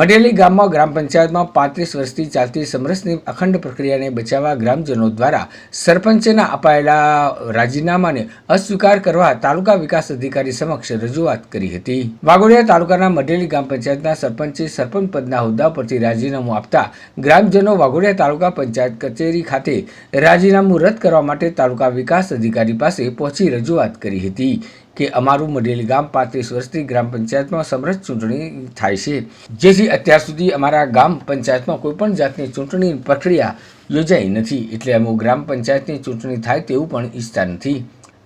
મઢેલી ગામમાં ગ્રામ પંચાયતમાં 35 વર્ષથી ચાલતી સમરસની અખંડ પ્રક્રિયાને બચાવવા ગ્રામજનો દ્વારા સરપંચના અપાયેલા રાજીનામાને અસ્વીકાર કરવા તાલુકા વિકાસ અધિકારી સમક્ષ રજૂઆત કરી હતી। વાઘોડિયા તાલુકાના મઢેલી ગ્રામ પંચાયતના સરપંચે સરપંચ પદના હોદ્દા પરથી રાજીનામું આપતા ગ્રામજનો વાઘોડિયા તાલુકા પંચાયત કચેરી ખાતે રાજીનામું રદ કરવા માટે તાલુકા વિકાસ અધિકારી પાસે પહોંચી રજૂઆત કરી હતી કે અમારું મઢેલી ગામ 35 વર્ષથી ગ્રામ પંચાયતમાં સમરસ ચૂંટણી થાય છે, જેથી અત્યાર સુધી અમારા ગામ પંચાયતમાં કોઈપણ જાતની ચૂંટણી પ્રક્રિયા યોજાઈ નથી, એટલે અમે ગ્રામ પંચાયતની ચૂંટણી થાય તેવું પણ ઈચ્છતા નથી।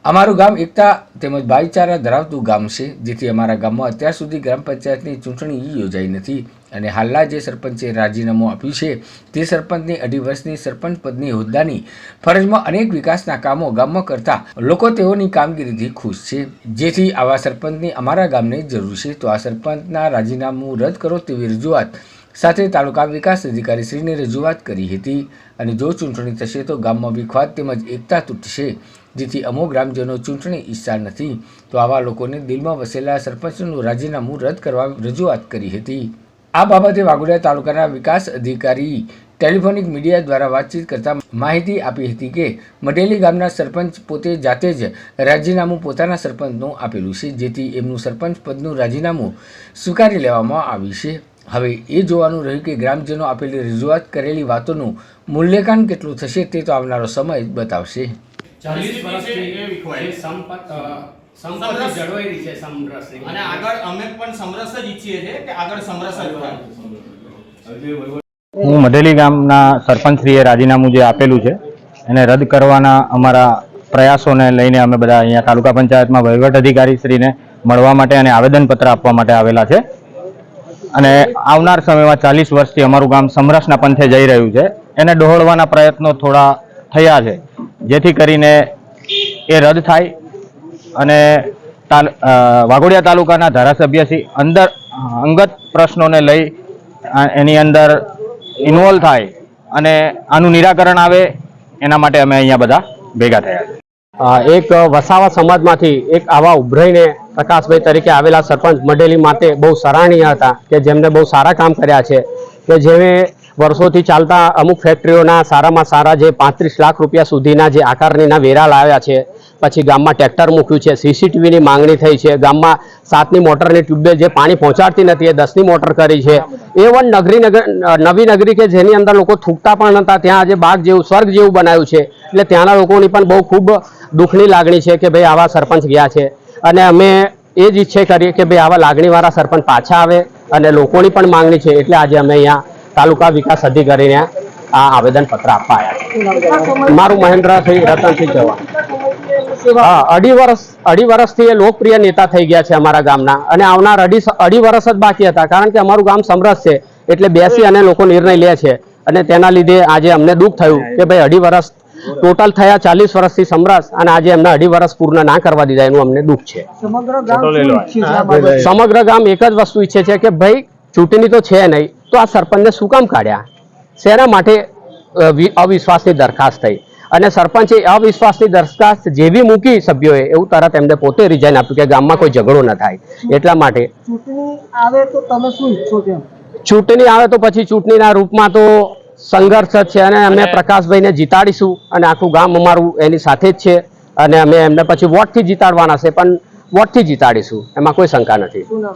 અમારું ગામ એકતા તેમજ ભાઈચારા ધરાવતું ગામ છે, જેથી અમારા ગામમાં અત્યાર સુધી ગ્રામ પંચાયતની ચૂંટણી યોજાઈ નથી અને હાલના જે સરપંચે રાજીનામું આપ્યું છે તે સરપંચની 2.5 વર્ષની સરપંચ પદની હોદ્દાની ફરજમાં અનેક વિકાસના કામો ગામમાં કરતા લોકો તેઓની કામગીરીથી ખુશ છે, જેથી આવા સરપંચની અમારા ગામને જરૂર છે। તો આ સરપંચના રાજીનામું રદ કરો તેવી રજૂઆત સાથે તાલુકા વિકાસ અધિકારી શ્રીને રજૂઆત કરી હતી અને જો ચૂંટણી થશે તો ગામમાં વિખવાદ તેમજ એકતા તૂટશે, જેથી અમો ગ્રામજનો ચૂંટણી ઈચ્છતા નથી। તો આવા લોકોને દિલમાં વસેલા સરપંચનું રાજીનામું રદ કરવા રજૂઆત કરી હતી। આ બાબતે વાઘોડિયા તાલુકાના વિકાસ અધિકારી ટેલિફોનિક મીડિયા દ્વારા વાતચીત કરતા માહિતી આપી હતી કે મઢેલી ગામના સરપંચ પોતે જાતે જ રાજીનામું પોતાના સરપંચનું આપેલું છે, જેથી એમનું સરપંચ પદનું રાજીનામું સ્વીકારી લેવામાં આવ્યું છે। હવે એ જોવાનું રહ્યું કે ગ્રામજનો આપેલી રજૂઆત કરેલી વાતોનું મૂલ્યાંકન કેટલું થશે તે તો આવનારો સમય જ બતાવશે। 40 વર્ષથી સંપત્તિ જળવાઈ રહી છે સમરસની અને આગળ અમે પણ સમરસ જ ઈચ્છીએ છીએ કે આગળ સમરસ જ થાય। હું મઢેલી ગામના સરપંચશ્રીએ રાજીનામું જે આપેલું છે એને રદ કરવાના અમારા પ્રયાસોને લઈને અમે બધા અહીંયા તાલુકા પંચાયતમાં વહીવટ અધિકારી શ્રીને મળવા માટે અને આવેદનપત્ર આપવા માટે આવેલા છે અને આવનાર સમયમાં 40 વર્ષથી અમારું ગામ સમરસના પંથે જઈ રહ્યું છે, એને ડહોળવાના પ્રયત્નો થોડા થયા છે, જેથી કરીને એ રદ થાય અને વાઘોડિયા તાલુકાના ધારાસભ્યશ્રી અંદર અંગત પ્રશ્નોને લઈ એની અંદર ઇન્વોલ્વ થાય અને આનું નિરાકરણ આવે, એના માટે અમે અહીંયા બધા ભેગા થયા છે। એક વસાવા સમાજમાંથી એક આવા ઉભરાઈને પ્રકાશભાઈ તરીકે આવેલા સરપંચ મઢેલી માટે બહુ સરાહનીય હતા કે જેમને બહુ સારા કામ કર્યા છે, કે જેણે વર્ષોથી ચાલતા અમુક ફેક્ટરીઓના સારામાં સારા જે 35 લાખ રૂપિયા સુધીના જે આકારણીના વેરા લાવ્યા છે, પછી ગામમાં ટ્રેક્ટર મૂક્યું છે, સીસીટીવીની માંગણી થઈ છે, ગામમાં 7ની મોટરની ટ્યુબવેલ જે પાણી પહોંચાડતી નથી એ 10ની મોટર કરી છે, એ વન નવી નગરી કે જેની અંદર લોકો થૂકતા પણ નહોતા ત્યાં આજે બાગ જેવું સ્વર્ગ જેવું બનાવ્યું છે, એટલે ત્યાંના લોકોની પણ બહુ ખૂબ દુઃખની લાગણી છે કે ભાઈ આવા સરપંચ ગયા છે અને અમે એ જ ઈચ્છે કરીએ કે ભાઈ આવા લાગણીવાળા સરપંચ પાછા આવે અને લોકોની પણ માંગણી છે, એટલે આજે અમે અહીંયા તાલુકા વિકાસ અધિકારીને આ આવેદનપત્ર આપવા આવ્યા છે। મારું મહેન્દ્રસિંહ રતનસિંહ ચૌહાણ। હા, 2.5 વર્ષથી એ લોકપ્રિય નેતા થઈ ગયા છે અમારા ગામના અને આવનાર 2.5 વર્ષ જ બાકી હતા, કારણ કે અમારું ગામ સમરસ છે એટલે બેસી અને લોકો નિર્ણય લે છે અને તેના લીધે આજે અમને દુઃખ થયું કે ભાઈ 2.5 વર્ષ ટોટલ થયા 40 વર્ષથી સમરસ અને આજે એમને 2.5 વર્ષ પૂર્ણ ના કરવા દીધા, એનું અમને દુઃખ છે। સમગ્ર ગામ એક જ વસ્તુ ઈચ્છે છે કે ભાઈ ચૂંટણી તો છે નહીં તો આ સરપંચને શું કામ કાઢ્યા, શેના માટે અવિશ્વાસની દરખાસ્ત થઈ અને સરપંચે અવિશ્વાસની દરખાસ્ત જેવી મૂકી સભ્યોએ એવું તરત એમને પોતે રિઝાઇન આપ્યું કે ગામમાં કોઈ ઝઘડો ન થાય, એટલા માટે ચૂંટણી આવે તો તમે શું ઈચ્છો છો? ચૂંટણી આવે તો પછી ચૂંટણીના રૂપમાં તો સંઘર્ષ જ છે અને અમે પ્રકાશભાઈને જીતાડીશું અને આખું ગામ અમારું એની સાથે જ છે અને અમે એમને પછી વોટથી જીતાડવાના છે, પણ વોટથી જીતાડીશું, એમાં કોઈ શંકા નથી।